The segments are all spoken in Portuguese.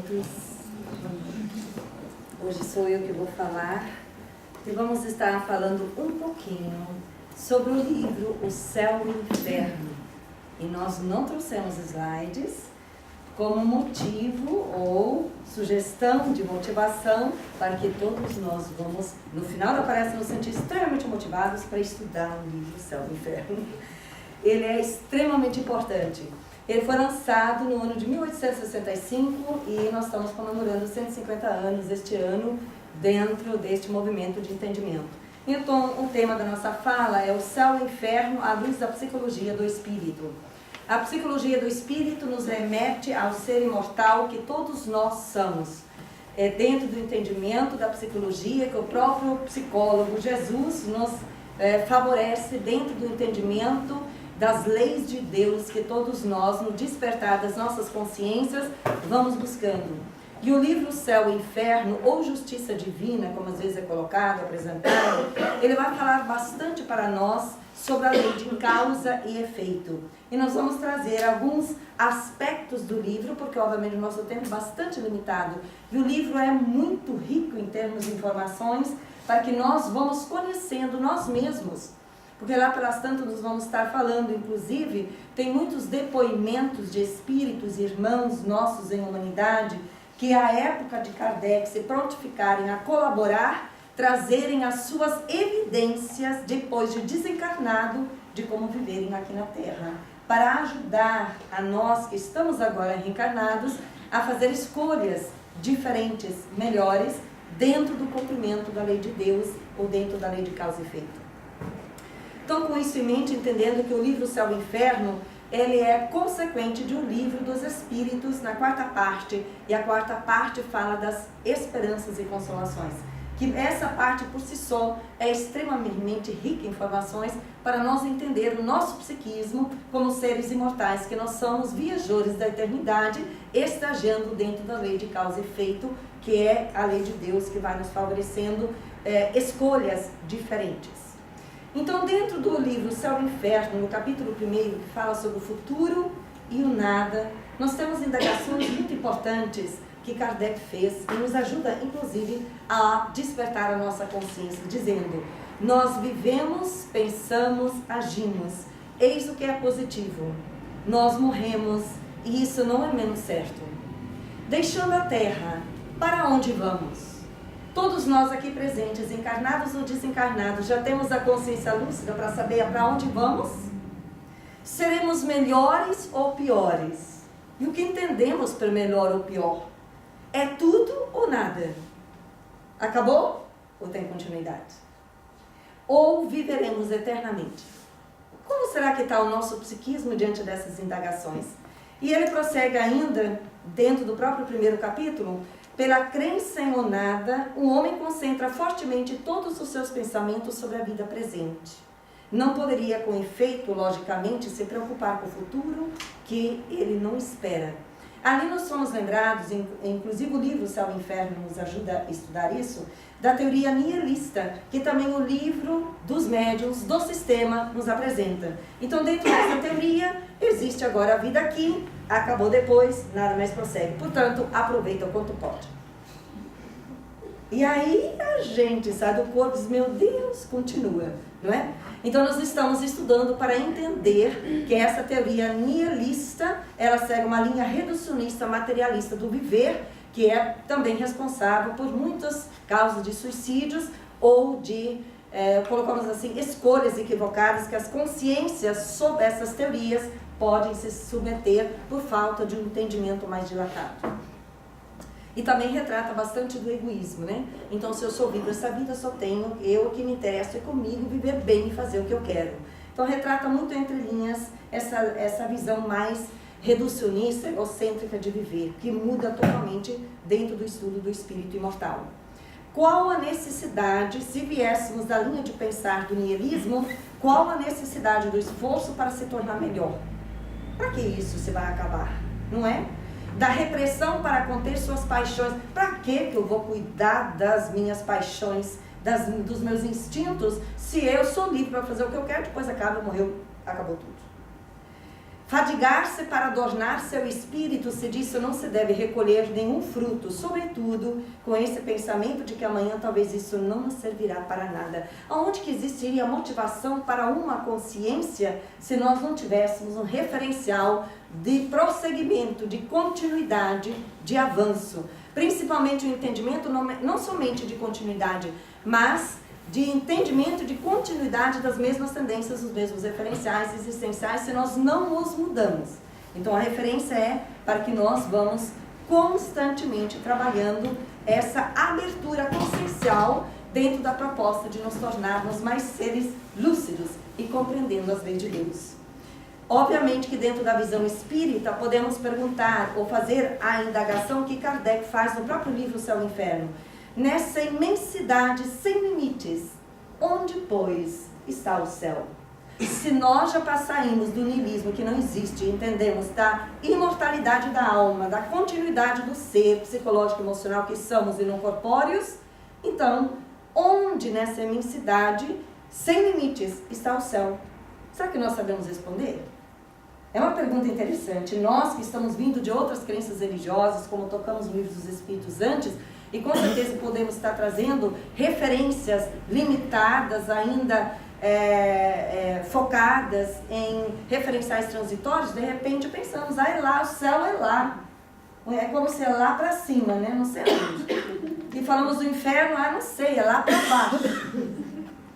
todos. Hoje sou eu que vou falar e vamos estar falando um pouquinho sobre o livro O Céu e o Inferno. E nós não trouxemos slides como motivo ou sugestão de motivação para que todos nós vamos, no final da palestra, nos sentir extremamente motivados para estudar o livro O Céu e o Inferno. Ele é extremamente importante. Ele foi lançado no ano de 1865 e nós estamos comemorando 150 anos este ano dentro deste movimento de entendimento. Então, o tema da nossa fala é o céu e o inferno à luz da psicologia do espírito. A psicologia do espírito nos remete ao ser imortal que todos nós somos. É dentro do entendimento da psicologia que o próprio psicólogo Jesus nos favorece dentro do entendimento das leis de Deus que todos nós, no despertar das nossas consciências, vamos buscando. E o livro Céu e Inferno, ou Justiça Divina, como às vezes é colocado, apresentado, ele vai falar bastante para nós sobre a lei de causa e efeito. E nós vamos trazer alguns aspectos do livro, porque obviamente o nosso tempo é bastante limitado. E o livro é muito rico em termos de informações, para que nós vamos conhecendo nós mesmos. Porque lá pelas tantas nós vamos estar falando, inclusive, tem muitos depoimentos de espíritos, irmãos nossos em humanidade, que à época de Kardec se prontificarem a colaborar, trazerem as suas evidências depois de desencarnado de como viverem aqui na Terra, para ajudar a nós que estamos agora reencarnados a fazer escolhas diferentes, melhores, dentro do cumprimento da lei de Deus ou dentro da lei de causa e efeito. Então, com isso em mente, entendendo que o livro Céu e Inferno, ele é consequente de um livro dos Espíritos na quarta parte, e a quarta parte fala das esperanças e consolações. Que essa parte por si só é extremamente rica em informações para nós entender o nosso psiquismo como seres imortais, que nós somos viajores da eternidade, estagiando dentro da lei de causa e efeito, que é a lei de Deus que vai nos favorecendo escolhas diferentes. Então, dentro do livro Céu e Inferno, no capítulo 1, que fala sobre o futuro e o nada, nós temos indagações muito importantes que Kardec fez e nos ajuda, inclusive, a despertar a nossa consciência, dizendo: nós vivemos, pensamos, agimos, eis o que é positivo. Nós morremos e isso não é menos certo. Deixando a Terra, para onde vamos? Todos nós aqui presentes, encarnados ou desencarnados, já temos a consciência lúcida para saber para onde vamos? Seremos melhores ou piores? E o que entendemos por melhor ou pior? É tudo ou nada? Acabou ou tem continuidade? Ou viveremos eternamente? Como será que está o nosso psiquismo diante dessas indagações? E ele prossegue ainda, dentro do próprio primeiro capítulo: pela crença em o nada, o homem concentra fortemente todos os seus pensamentos sobre a vida presente. Não poderia, com efeito, logicamente, se preocupar com o futuro que ele não espera. Ali nós somos lembrados, inclusive o livro Céu e Inferno nos ajuda a estudar isso, da teoria nihilista, que também o livro dos médiuns, do sistema, nos apresenta. Então, dentro dessa teoria, existe agora a vida aqui, acabou depois, nada mais prossegue. Portanto, aproveita o quanto pode. E aí a gente sai do corpo e diz: meu Deus, continua, não é? Então nós estamos estudando para entender que essa teoria nihilista, ela segue uma linha reducionista materialista do viver, que é também responsável por muitas causas de suicídios ou de, colocamos assim, escolhas equivocadas que as consciências sob essas teorias podem se submeter por falta de um entendimento mais dilatado. E também retrata bastante do egoísmo, né? Então, se eu sou vivo essa vida, só tenho eu, o que me interessa é comigo, viver bem e fazer o que eu quero. Então, retrata muito entre linhas essa visão mais reducionista, egocêntrica de viver, que muda totalmente dentro do estudo do espírito imortal. Qual a necessidade, se viéssemos da linha de pensar do nihilismo, qual a necessidade do esforço para se tornar melhor? Para que isso se vai acabar, não é? Da repressão para conter suas paixões. Para que eu vou cuidar das minhas paixões, dos meus instintos, se eu sou livre para fazer o que eu quero, depois acaba, morreu, acabou tudo. Fadigar-se para adornar seu espírito, se disso não se deve recolher nenhum fruto, sobretudo com esse pensamento de que amanhã talvez isso não nos servirá para nada. Aonde que existiria motivação para uma consciência se nós não tivéssemos um referencial de prosseguimento, de continuidade, de avanço? Principalmente o entendimento não somente de continuidade, mas de entendimento de continuidade das mesmas tendências, dos mesmos referenciais existenciais, se nós não os mudamos. Então a referência é para que nós vamos constantemente trabalhando essa abertura consciencial dentro da proposta de nos tornarmos mais seres lúcidos e compreendendo as leis de Deus. Obviamente que dentro da visão espírita podemos perguntar ou fazer a indagação que Kardec faz no próprio livro Céu e Inferno. Nessa imensidade sem limites, onde, pois, está o céu? Se nós já saímos do niilismo que não existe, entendemos da imortalidade da alma, da continuidade do ser psicológico e emocional que somos e não corpóreos, então, onde nessa imensidade sem limites está o céu? Será que nós sabemos responder? É uma pergunta interessante. Nós que estamos vindo de outras crenças religiosas, como tocamos no Livro dos Espíritos antes, e com certeza podemos estar trazendo referências limitadas, ainda focadas em referenciais transitórios, de repente pensamos, é lá, o céu é lá. É como se é lá para cima, né? Não sei onde. E falamos do inferno, não sei, é lá para baixo.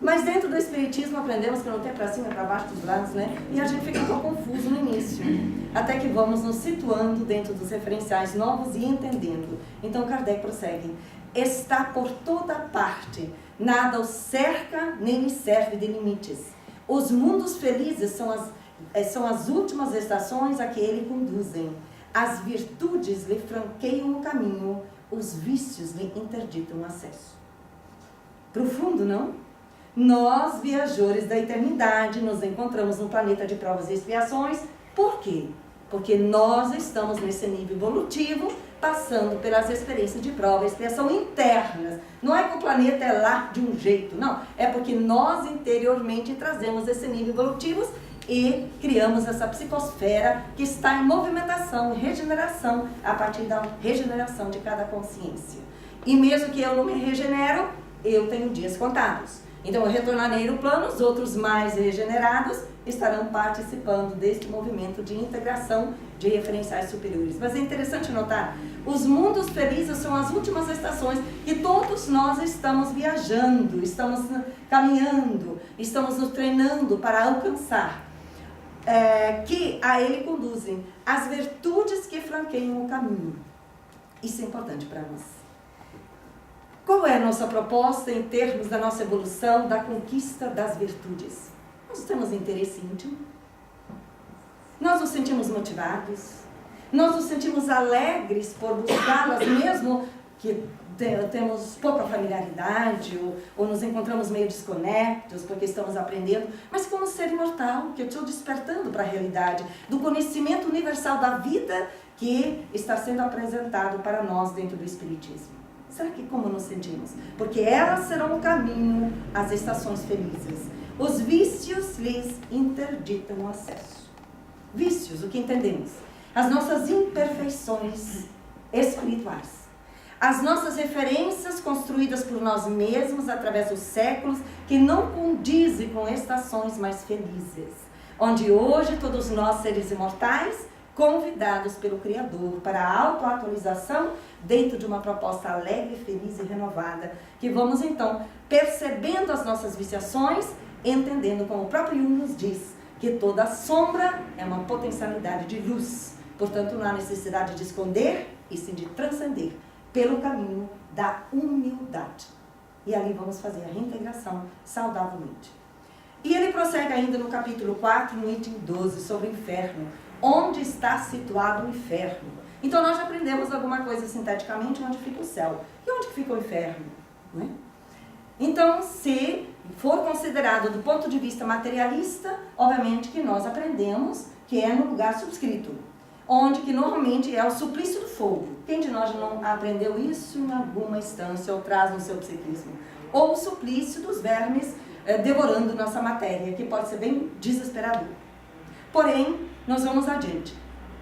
Mas dentro do Espiritismo aprendemos que não tem para cima, é para baixo, dos lados, né? E a gente fica um pouco confuso no início. Até que vamos nos situando dentro dos referenciais novos e entendendo. Então Kardec prossegue. Está por toda parte, nada o cerca nem lhe serve de limites. Os mundos felizes são as últimas estações a que ele conduzem. As virtudes lhe franqueiam o caminho, os vícios lhe interditam o acesso. Profundo, não? Nós, viajores da eternidade, nos encontramos no planeta de provas e expiações. Por quê? Porque nós estamos nesse nível evolutivo, passando pelas experiências de prova e expiação internas. Não é que o planeta é lá de um jeito, não. É porque nós interiormente trazemos esse nível evolutivo e criamos essa psicosfera que está em movimentação, em regeneração, a partir da regeneração de cada consciência. E mesmo que eu não me regenero, eu tenho dias contados. Então eu retornarei no plano, os outros mais regenerados estarão participando deste movimento de integração de referenciais superiores. Mas é interessante notar, os mundos felizes são as últimas estações que todos nós estamos viajando, estamos caminhando, estamos nos treinando para alcançar, que a ele conduzem as virtudes que flanqueiam o caminho. Isso é importante para nós. Qual é a nossa proposta em termos da nossa evolução, da conquista das virtudes? Nós temos interesse íntimo? Nós nos sentimos motivados? Nós nos sentimos alegres por buscá-las, mesmo que temos pouca familiaridade ou nos encontramos meio desconectos porque estamos aprendendo, mas como ser imortal, que eu estou despertando para a realidade do conhecimento universal da vida que está sendo apresentado para nós dentro do Espiritismo. Será que como nos sentimos? Porque elas serão o caminho às estações felizes. Os vícios lhes interditam o acesso. Vícios, o que entendemos? As nossas imperfeições espirituais. As nossas referências construídas por nós mesmos através dos séculos que não condizem com estações mais felizes. Onde hoje todos nós, seres imortais, convidados pelo Criador para a autoatualização dentro de uma proposta alegre, feliz e renovada, que vamos então percebendo as nossas viciações, entendendo como o próprio Jung nos diz, que toda sombra é uma potencialidade de luz, portanto não há necessidade de esconder e sim de transcender pelo caminho da humildade. E ali vamos fazer a reintegração saudavelmente. E ele prossegue ainda no capítulo 4, no item 12, sobre o inferno. Onde está situado o inferno? Então nós já aprendemos alguma coisa sinteticamente, onde fica o céu. E onde fica o inferno? Não é? Então, se for considerado do ponto de vista materialista, obviamente que nós aprendemos que é no lugar subscrito, onde que normalmente é o suplício do fogo. Quem de nós não aprendeu isso em alguma instância ou traz no seu psiquismo? Ou o suplício dos vermes devorando nossa matéria, que pode ser bem desesperador. Porém, nós vamos adiante.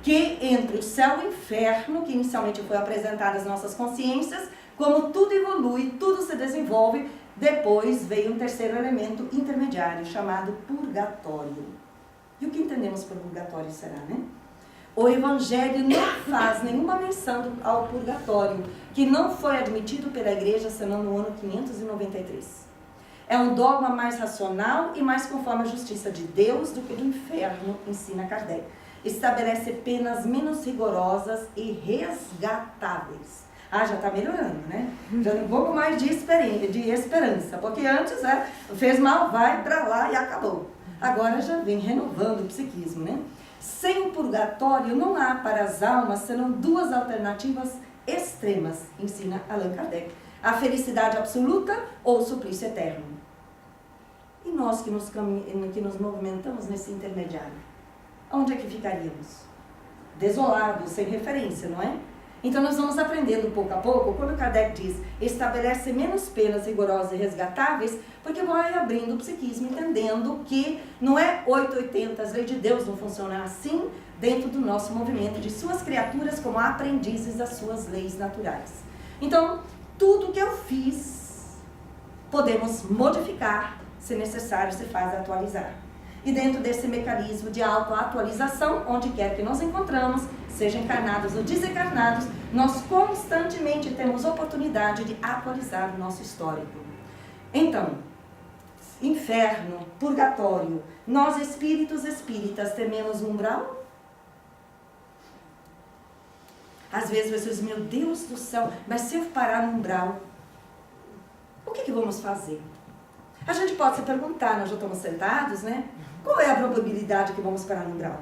Que entre o céu e o inferno, que inicialmente foi apresentado às nossas consciências, como tudo evolui, tudo se desenvolve, depois veio um terceiro elemento intermediário, chamado purgatório. E o que entendemos por purgatório será, né? O Evangelho não faz nenhuma menção ao purgatório, que não foi admitido pela Igreja senão no ano 593. É um dogma mais racional e mais conforme a justiça de Deus do que do inferno, ensina Kardec. Estabelece penas menos rigorosas e resgatáveis. Já está melhorando, né? Já tem um pouco mais de esperança, porque antes fez mal, vai para lá e acabou. Agora já vem renovando o psiquismo, né? Sem o purgatório não há para as almas senão duas alternativas extremas, ensina Allan Kardec. A felicidade absoluta ou o suplício eterno. E nós que nos movimentamos nesse intermediário, onde é que ficaríamos? Desolados, sem referência, não é? Então nós vamos aprendendo pouco a pouco, quando Kardec diz, estabelece menos penas rigorosas e resgatáveis, porque vai abrindo o psiquismo, entendendo que não é 880, as leis de Deus não funcionam assim, dentro do nosso movimento, de suas criaturas como aprendizes das suas leis naturais. Então, tudo que eu fiz, podemos modificar, se necessário, se faz atualizar. E dentro desse mecanismo de autoatualização, onde quer que nos encontramos, seja encarnados ou desencarnados, nós constantemente temos oportunidade de atualizar o nosso histórico. Então, inferno, purgatório, nós espíritos espíritas tememos o umbral? Às vezes você diz, meu Deus do céu, mas se eu parar no umbral, o que vamos fazer? A gente pode se perguntar, nós já estamos sentados, né? Qual é a probabilidade que vamos parar no umbral?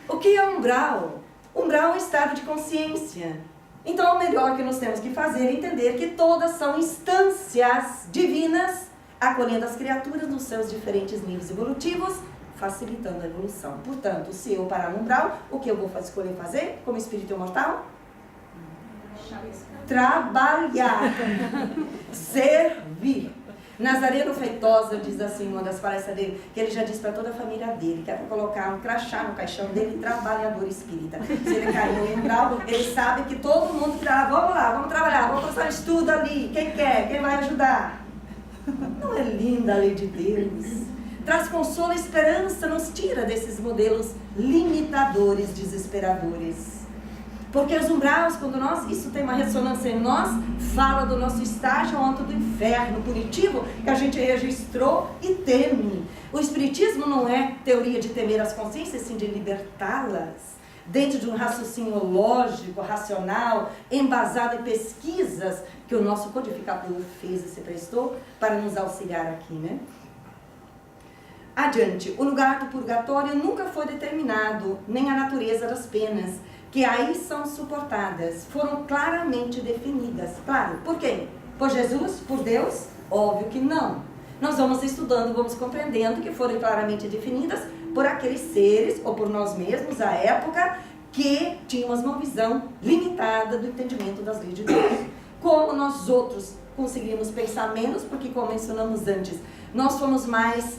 O que é umbral? Umbral é um estado de consciência. Então, o melhor que nós temos que fazer é entender que todas são instâncias divinas, acolhendo as criaturas nos seus diferentes níveis evolutivos, facilitando a evolução. Portanto, se eu parar no umbral, o que eu vou escolher fazer como espírito imortal? Trabalhar, servir. Nazareno Feitosa diz assim, uma das palestras dele, que ele já disse para toda a família dele, que é para colocar um crachá no caixão dele, trabalhador espírita. Se ele cair no umbral, ele sabe que todo mundo dirá, vamos lá, vamos trabalhar, vamos começar estudo ali, quem quer, quem vai ajudar? Não é linda a lei de Deus? Traz consolo e esperança, nos tira desses modelos limitadores, desesperadores. Porque os umbrais, quando isso tem uma ressonância em nós, fala do nosso estágio antes do inferno punitivo, que a gente registrou e teme. O espiritismo não é teoria de temer as consciências, sim de libertá-las, dentro de um raciocínio lógico, racional, embasado em pesquisas que o nosso codificador fez e se prestou para nos auxiliar aqui, né? Adiante, o lugar do purgatório nunca foi determinado, nem a natureza das penas, que aí são suportadas, foram claramente definidas. Claro, por quem? Por Jesus? Por Deus? Óbvio que não. Nós vamos estudando, vamos compreendendo que foram claramente definidas por aqueles seres, ou por nós mesmos, à época, que tínhamos uma visão limitada do entendimento das leis de Deus. Como nós outros conseguimos pensar menos, porque como mencionamos antes, nós fomos mais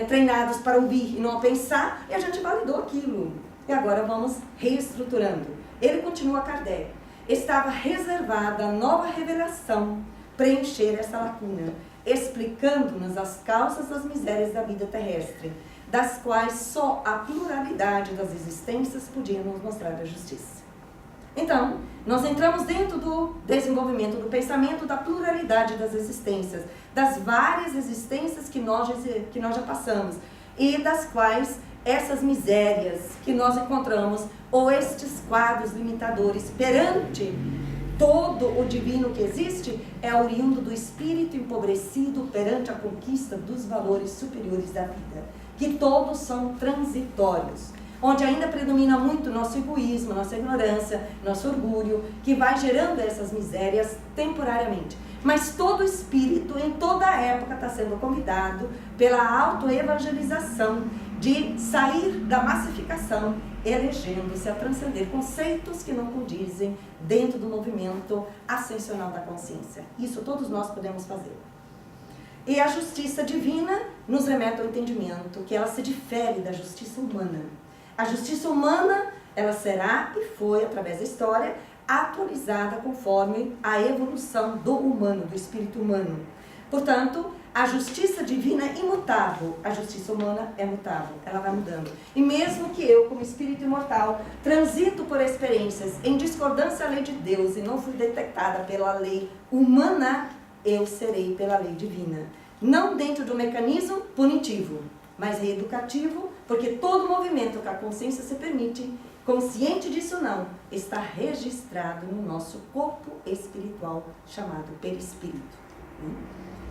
treinados para ouvir e não a pensar, e a gente validou aquilo. E agora vamos reestruturando. Ele continua, Kardec. Estava reservada a nova revelação preencher essa lacuna, explicando-nos as causas das misérias da vida terrestre, das quais só a pluralidade das existências podia nos mostrar a justiça. Então, nós entramos dentro do desenvolvimento do pensamento da pluralidade das existências, das várias existências que nós já passamos, e das quais essas misérias que nós encontramos, ou estes quadros limitadores perante todo o divino que existe, é oriundo do espírito empobrecido perante a conquista dos valores superiores da vida, que todos são transitórios, onde ainda predomina muito nosso egoísmo, nossa ignorância, nosso orgulho, que vai gerando essas misérias temporariamente. Mas todo espírito, em toda época, está sendo convidado pela autoevangelização de sair da massificação, elegendo-se a transcender conceitos que não condizem dentro do movimento ascensional da consciência. Isso todos nós podemos fazer. E a justiça divina nos remete ao entendimento que ela se difere da justiça humana. A justiça humana, ela será e foi, através da história, atualizada conforme a evolução do humano, do espírito humano. Portanto, a justiça divina é imutável, a justiça humana é mutável, ela vai mudando. E mesmo que eu, como espírito imortal, transito por experiências em discordância à lei de Deus e não fui detectada pela lei humana, eu serei pela lei divina. Não dentro do mecanismo punitivo, mas reeducativo, porque todo movimento que a consciência se permite, consciente disso não, está registrado no nosso corpo espiritual, chamado perispírito.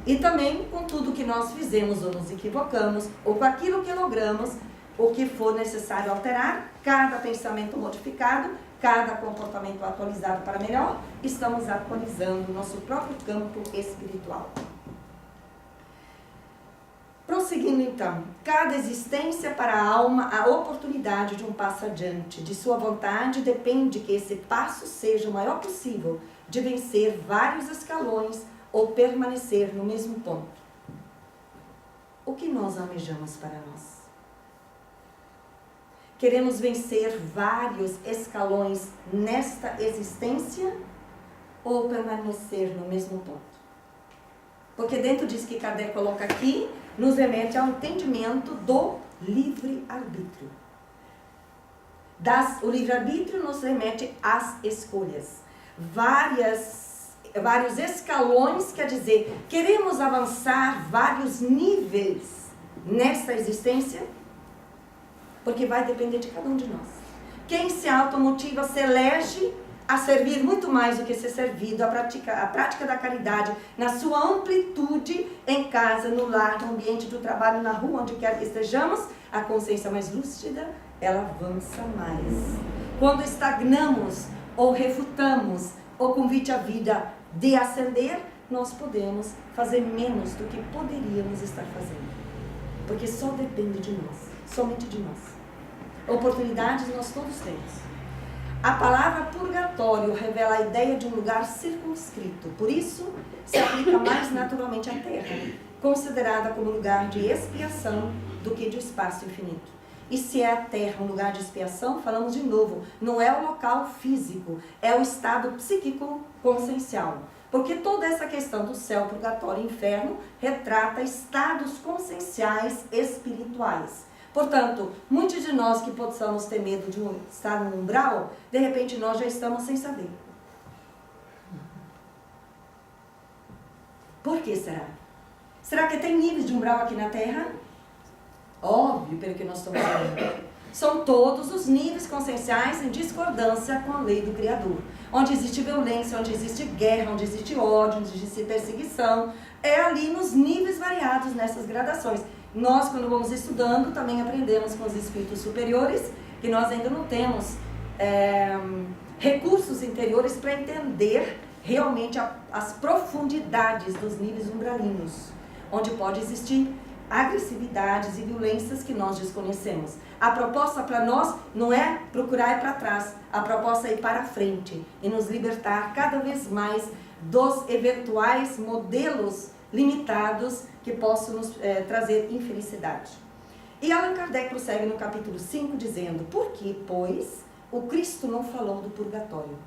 E também com tudo que nós fizemos ou nos equivocamos, ou com aquilo que logramos, o que for necessário alterar, cada pensamento modificado, cada comportamento atualizado para melhor, estamos atualizando o nosso próprio campo espiritual. Prosseguindo então, cada existência para a alma, a oportunidade de um passo adiante, de sua vontade depende que esse passo seja o maior possível, de vencer vários escalões ou permanecer no mesmo ponto. O que nós almejamos para nós? Queremos vencer vários escalões nesta existência ou permanecer no mesmo ponto? Porque dentro disso que Kardec coloca aqui, nos remete ao entendimento do livre-arbítrio. O livre-arbítrio nos remete às escolhas. Vários escalões, quer dizer, queremos avançar vários níveis nesta existência, porque vai depender de cada um de nós. Quem se automotiva se elege a servir muito mais do que ser servido, a prática da caridade na sua amplitude, em casa, no lar, no ambiente do trabalho, na rua, onde quer que estejamos, a consciência mais lúcida, ela avança mais. Quando estagnamos ou refutamos o convite à vida de ascender, nós podemos fazer menos do que poderíamos estar fazendo. Porque só depende de nós, somente de nós. Oportunidades nós todos temos. A palavra purgatório revela a ideia de um lugar circunscrito, por isso se aplica mais naturalmente à Terra, considerada como lugar de expiação do que de espaço infinito. E se é a Terra um lugar de expiação, falamos de novo, não é o local físico, é o estado psíquico consciencial. Porque toda essa questão do céu, purgatório e inferno retrata estados conscienciais espirituais. Portanto, muitos de nós que possamos ter medo de estar no umbral, de repente nós já estamos sem saber. Por que será? Será que tem níveis de umbral aqui na Terra? Óbvio, pelo que nós estamos vendo. São todos os níveis conscienciais em discordância com a lei do Criador. Onde existe violência, onde existe guerra, onde existe ódio, onde existe perseguição. É ali nos níveis variados, nessas gradações. Nós, quando vamos estudando, também aprendemos com os espíritos superiores que nós ainda não temos recursos interiores para entender realmente as profundidades dos níveis umbralinos, onde pode existir agressividades e violências que nós desconhecemos. A proposta para nós não é procurar ir para trás, a proposta é ir para frente e nos libertar cada vez mais dos eventuais modelos limitados que possam nos trazer infelicidade. E Allan Kardec prossegue no capítulo 5 dizendo: por que, pois, o Cristo não falou do purgatório?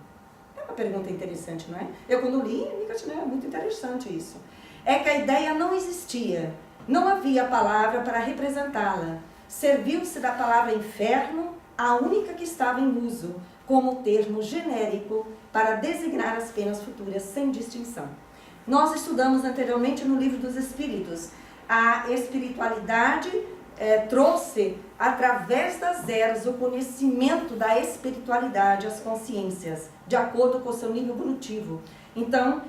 É uma pergunta interessante, não é? Eu quando li, é muito interessante isso. É que a ideia não existia, não havia palavra para representá-la. Serviu-se da palavra inferno, a única que estava em uso, como termo genérico para designar as penas futuras sem distinção. Nós estudamos anteriormente no Livro dos Espíritos. A espiritualidade trouxe, através das eras, o conhecimento da espiritualidade às consciências, de acordo com o seu nível evolutivo. Então,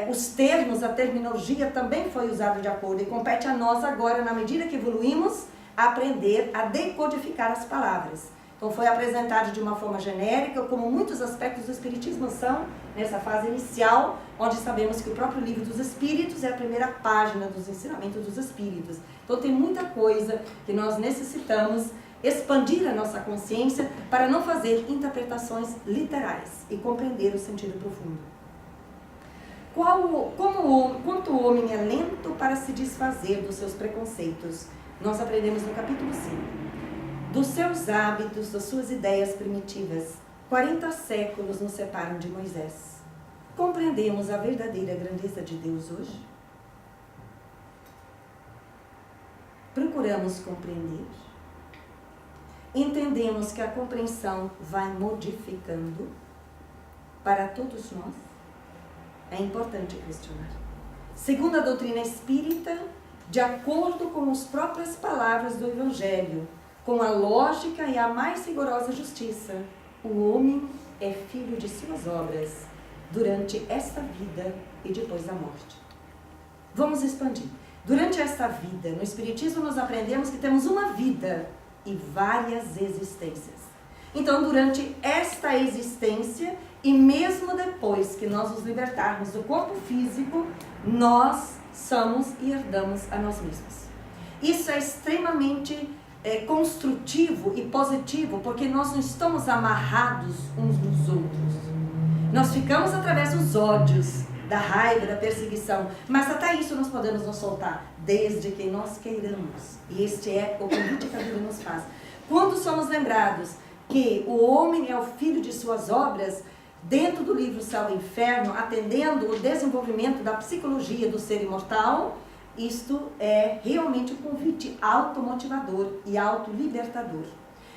os termos, a terminologia também foi usada de acordo, e compete a nós agora, na medida que evoluímos, aprender a decodificar as palavras. Então foi apresentado de uma forma genérica, como muitos aspectos do Espiritismo são, nessa fase inicial, onde sabemos que o próprio Livro dos Espíritos é a primeira página dos ensinamentos dos Espíritos. Então tem muita coisa que nós necessitamos expandir a nossa consciência para não fazer interpretações literais e compreender o sentido profundo. Quanto o homem é lento para se desfazer dos seus preconceitos. Nós aprendemos no capítulo 5. Dos seus hábitos, das suas ideias primitivas. 40 séculos nos separam de Moisés. Compreendemos a verdadeira grandeza de Deus hoje? Procuramos compreender? Entendemos que a compreensão vai modificando para todos nós? É importante questionar. Segundo a doutrina espírita, de acordo com as próprias palavras do Evangelho, com a lógica e a mais rigorosa justiça, o homem é filho de suas obras durante esta vida e depois da morte. Vamos expandir. Durante esta vida, no Espiritismo nós aprendemos que temos uma vida e várias existências. Então, durante esta existência e mesmo depois que nós nos libertarmos do corpo físico, nós somos e herdamos a nós mesmos. Isso é extremamente construtivo e positivo, porque nós não estamos amarrados uns nos outros. Nós ficamos através dos ódios, da raiva, da perseguição, mas até isso nós podemos nos soltar, desde que nós queiramos. E este é o convite que a Bíblia nos faz. Quando somos lembrados que o homem é o filho de suas obras, dentro do livro Céu e Inferno, atendendo o desenvolvimento da psicologia do ser imortal, isto é realmente um convite automotivador e autolibertador.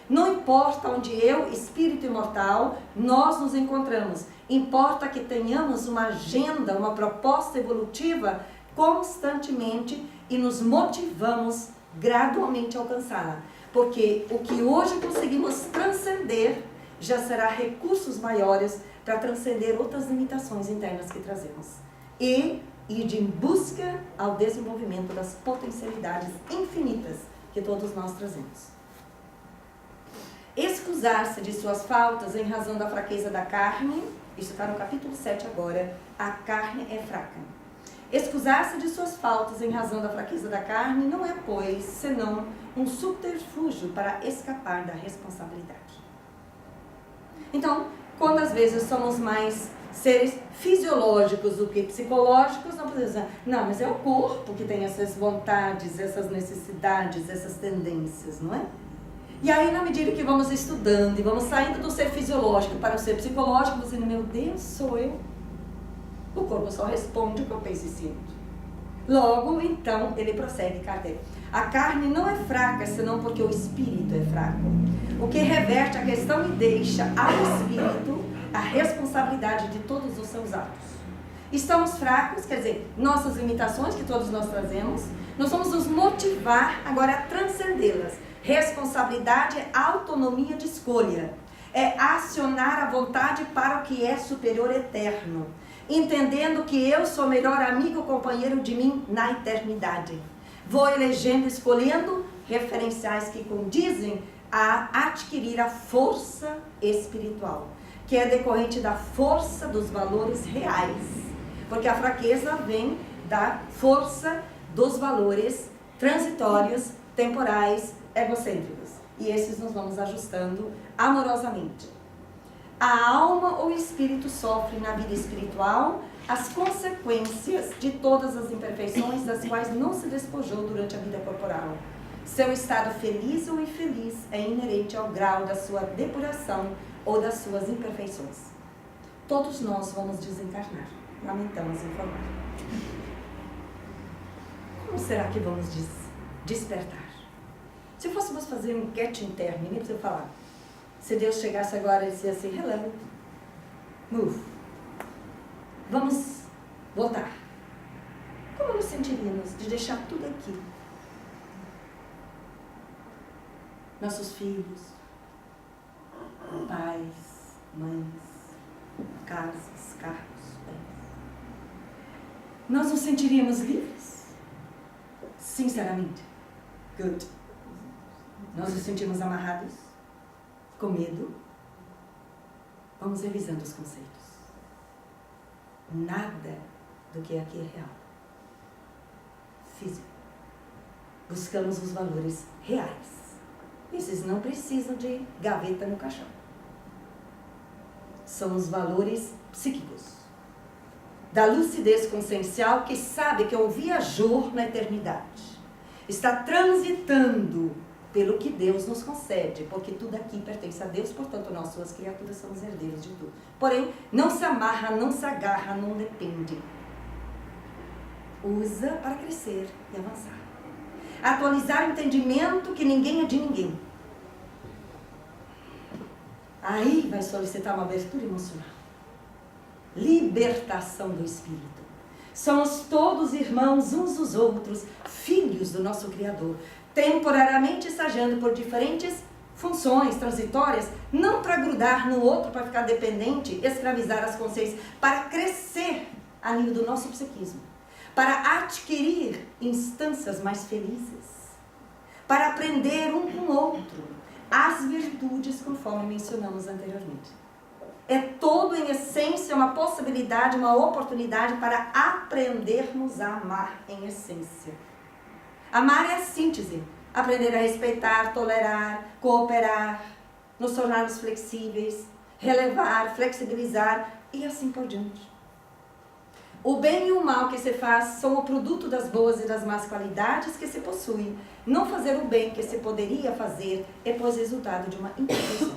Não importa onde eu, espírito imortal, nós nos encontramos. Importa que tenhamos uma agenda, uma proposta evolutiva constantemente e nos motivamos gradualmente a alcançá-la. Porque o que hoje conseguimos transcender já será recursos maiores para transcender outras limitações internas que trazemos. E ir em busca ao desenvolvimento das potencialidades infinitas que todos nós trazemos. Excusar-se de suas faltas em razão da fraqueza da carne, isso está no capítulo 7 agora, a carne é fraca. Excusar-se de suas faltas em razão da fraqueza da carne não é, pois, senão um subterfúgio para escapar da responsabilidade. Então, quando às vezes somos mais seres fisiológicos do que psicológicos, não podemos dizer, não, mas é o corpo que tem essas vontades, essas necessidades, essas tendências, não é? E aí, na medida que vamos estudando e vamos saindo do ser fisiológico para o ser psicológico, você diz, meu Deus, sou eu. O corpo só responde o que eu penso e sinto. Logo, então, ele prossegue, Kardec. A carne não é fraca, senão porque o espírito é fraco. O que reverte a questão e deixa ao espírito a responsabilidade de todos os seus atos. Estamos fracos, quer dizer, nossas limitações que todos nós trazemos, nós vamos nos motivar agora a transcendê-las. Responsabilidade é autonomia de escolha. É acionar a vontade para o que é superior eterno. Entendendo que eu sou o melhor amigo ou companheiro de mim na eternidade. Vou elegendo, escolhendo referenciais que condizem a adquirir a força espiritual, que é decorrente da força dos valores reais. Porque a fraqueza vem da força dos valores transitórios, temporais, egocêntricos. E esses nós vamos ajustando amorosamente. A alma ou espírito sofre na vida espiritual as consequências de todas as imperfeições das quais não se despojou durante a vida corporal. Seu estado feliz ou infeliz é inerente ao grau da sua depuração ou das suas imperfeições. Todos nós vamos desencarnar, lamentamos informar. Como será que vamos despertar? Se fôssemos fazer uma enquete interna, nem precisa falar. Se Deus chegasse agora e dissesse assim, hello, move, vamos voltar. Como nos sentiríamos de deixar tudo aqui? Nossos filhos, pais, mães, casas, carros, bens. Nós nos sentiríamos livres? Sinceramente. Good. Nós nos sentimos amarrados? Com medo? Vamos revisando os conceitos. Nada do que aqui é real. Físico. Buscamos os valores reais. Esses não precisam de gaveta no caixão. São os valores psíquicos. da lucidez consciencial que sabe que é um viajor na eternidade. Está transitando pelo que Deus nos concede, porque tudo aqui pertence a Deus, portanto nós, suas criaturas, somos herdeiros de tudo. Porém, não se amarra, não se agarra, não depende. Usa para crescer e avançar. Atualizar o entendimento que ninguém é de ninguém. Aí vai solicitar uma abertura emocional. Libertação do espírito. Somos todos irmãos uns dos outros, filhos do nosso Criador, temporariamente estagiando por diferentes funções transitórias, não para grudar no outro, para ficar dependente, escravizar as consciências, para crescer a nível do nosso psiquismo, para adquirir instâncias mais felizes, para aprender um com o outro as virtudes conforme mencionamos anteriormente. É todo, em essência, uma possibilidade, uma oportunidade para aprendermos a amar em essência. Amar é a síntese. Aprender a respeitar, tolerar, cooperar, nos tornarmos flexíveis, relevar, flexibilizar e assim por diante. O bem e o mal que se faz são o produto das boas e das más qualidades que se possui. Não fazer o bem que se poderia fazer é, pois, resultado de uma imperfeição.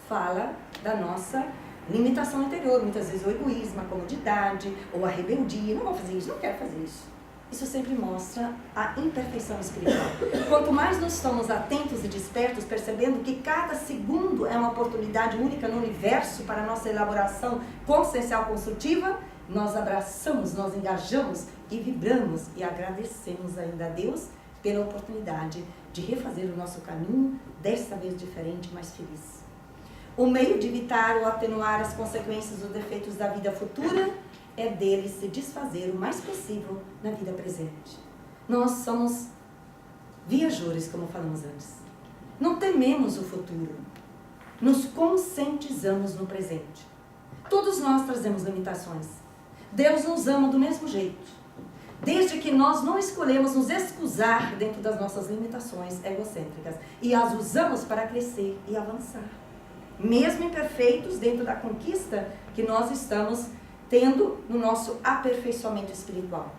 Fala da nossa limitação interior, muitas vezes o egoísmo, a comodidade ou a rebeldia. Não vou fazer isso, não quero fazer isso. Isso sempre mostra a imperfeição espiritual. Quanto mais nós estamos atentos e despertos, percebendo que cada segundo é uma oportunidade única no universo para a nossa elaboração consciencial construtiva, nós abraçamos, nós engajamos e vibramos e agradecemos ainda a Deus pela oportunidade de refazer o nosso caminho, desta vez diferente, mais feliz. O meio de evitar ou atenuar as consequências dos defeitos da vida futura é dele se desfazer o mais possível na vida presente. Nós somos viajores, como falamos antes. Não tememos o futuro. Nos conscientizamos no presente. Todos nós trazemos limitações. Deus nos ama do mesmo jeito. Desde que nós não escolhemos nos excusar dentro das nossas limitações egocêntricas e as usamos para crescer e avançar. Mesmo imperfeitos dentro da conquista que nós estamos tendo no nosso aperfeiçoamento espiritual.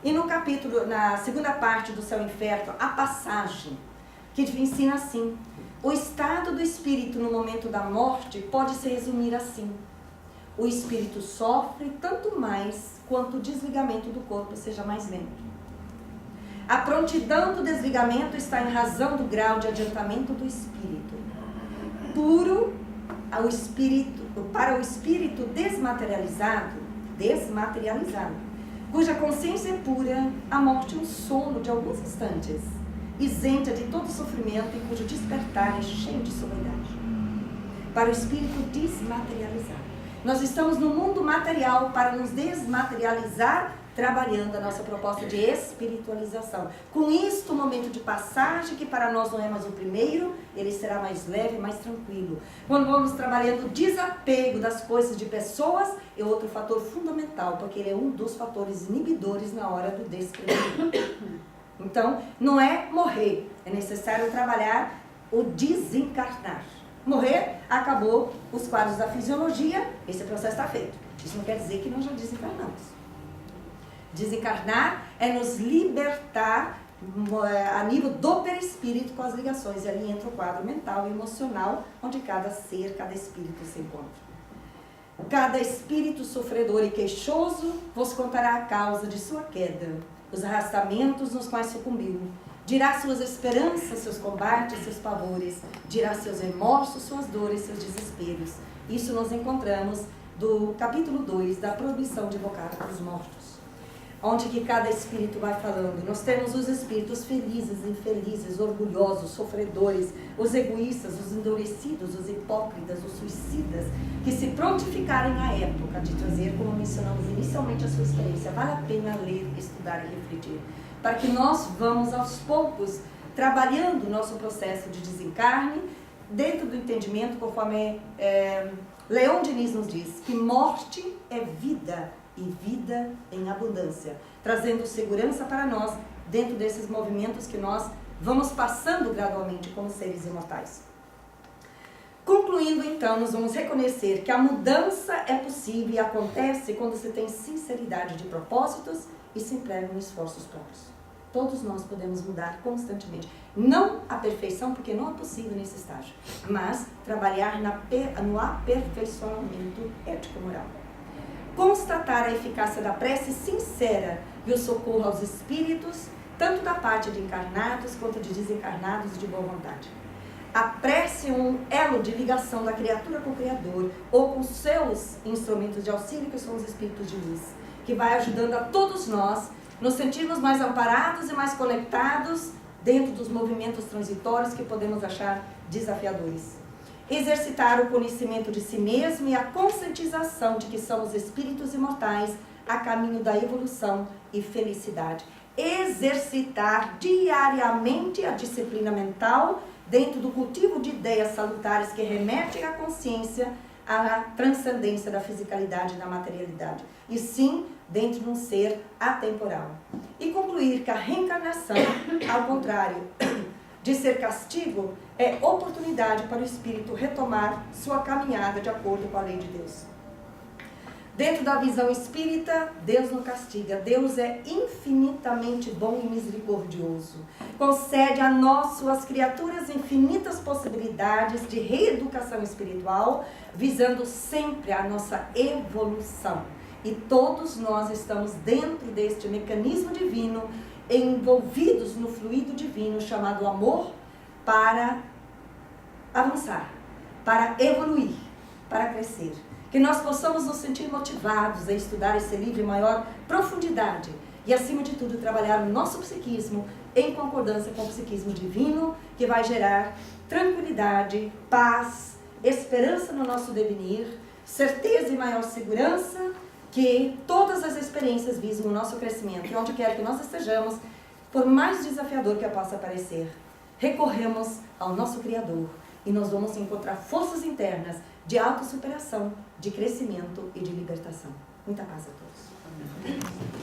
E no capítulo, na segunda parte do Céu e Inferno, a passagem que ensina assim: o estado do espírito no momento da morte pode se resumir assim: o espírito sofre tanto mais quanto o desligamento do corpo seja mais lento. A prontidão do desligamento está em razão do grau de adiantamento do espírito. Puro ao espírito, para o espírito desmaterializado, cuja consciência é pura, a morte é um sono de alguns instantes, isenta de todo sofrimento e cujo despertar é cheio de sobriedade. Para o espírito desmaterializado, nós estamos no mundo material para nos desmaterializar, trabalhando a nossa proposta de espiritualização. Com isto, o momento de passagem, que para nós não é mais o primeiro, ele será mais leve, mais tranquilo. Quando vamos trabalhando o desapego das coisas, de pessoas, é outro fator fundamental, porque ele é um dos fatores inibidores na hora do desprendimento. Então, não é morrer, é necessário trabalhar o desencarnar. Morrer, acabou os quadros da fisiologia, esse processo está feito. Isso não quer dizer que nós já desencarnamos. Desencarnar é nos libertar a nível do perispírito com as ligações. E ali entra o quadro mental e emocional, onde cada ser, cada espírito se encontra. Cada espírito sofredor e queixoso vos contará a causa de sua queda, os arrastamentos nos quais sucumbiu. Dirá suas esperanças, seus combates, seus pavores. Dirá seus remorsos, suas dores, seus desesperos. Isso nós encontramos do capítulo 2 da proibição de evocar os mortos, onde que cada espírito vai falando. Nós temos os espíritos felizes, infelizes, orgulhosos, sofredores, os egoístas, os endurecidos, os hipócritas, os suicidas, que se prontificarem à época de trazer, como mencionamos inicialmente, a sua experiência. Vale a pena ler, estudar e refletir, para que nós vamos aos poucos trabalhando o nosso processo de desencarne, dentro do entendimento, conforme Leon Denis nos diz, que morte é vida, e vida em abundância, trazendo segurança para nós dentro desses movimentos que nós vamos passando gradualmente como seres imortais. Concluindo, então, nós vamos reconhecer que a mudança é possível e acontece quando se tem sinceridade de propósitos e se empregam esforços próprios. Todos nós podemos mudar constantemente. Não a perfeição, porque não é possível nesse estágio, mas trabalhar no aperfeiçoamento ético-moral. Constatar a eficácia da prece sincera e o socorro aos espíritos, tanto da parte de encarnados quanto de desencarnados de boa vontade. A prece é um elo de ligação da criatura com o Criador, ou com seus instrumentos de auxílio, que são os espíritos de luz, que vai ajudando a todos nós nos sentirmos mais amparados e mais conectados dentro dos movimentos transitórios que podemos achar desafiadores. Exercitar o conhecimento de si mesmo e a conscientização de que somos espíritos imortais a caminho da evolução e felicidade. Exercitar diariamente a disciplina mental dentro do cultivo de ideias salutares que remetem à consciência, à transcendência da fisicalidade e da materialidade, e sim dentro de um ser atemporal. E concluir que a reencarnação, ao contrário de ser castigo, é oportunidade para o espírito retomar sua caminhada de acordo com a lei de Deus. Dentro da visão espírita, Deus não castiga. Deus é infinitamente bom e misericordioso. Concede a nós, suas criaturas, infinitas possibilidades de reeducação espiritual, visando sempre a nossa evolução. E todos nós estamos dentro deste mecanismo divino, envolvidos no fluido divino chamado amor, para avançar, para evoluir, para crescer. Que nós possamos nos sentir motivados a estudar esse livro em maior profundidade e, acima de tudo, trabalhar o nosso psiquismo em concordância com o psiquismo divino, que vai gerar tranquilidade, paz, esperança no nosso devenir, certeza e maior segurança, que todas as experiências visam o nosso crescimento. E onde quer que nós estejamos, por mais desafiador que possa parecer, recorremos ao nosso Criador e nós vamos encontrar forças internas de autossuperação, de crescimento e de libertação. Muita paz a todos.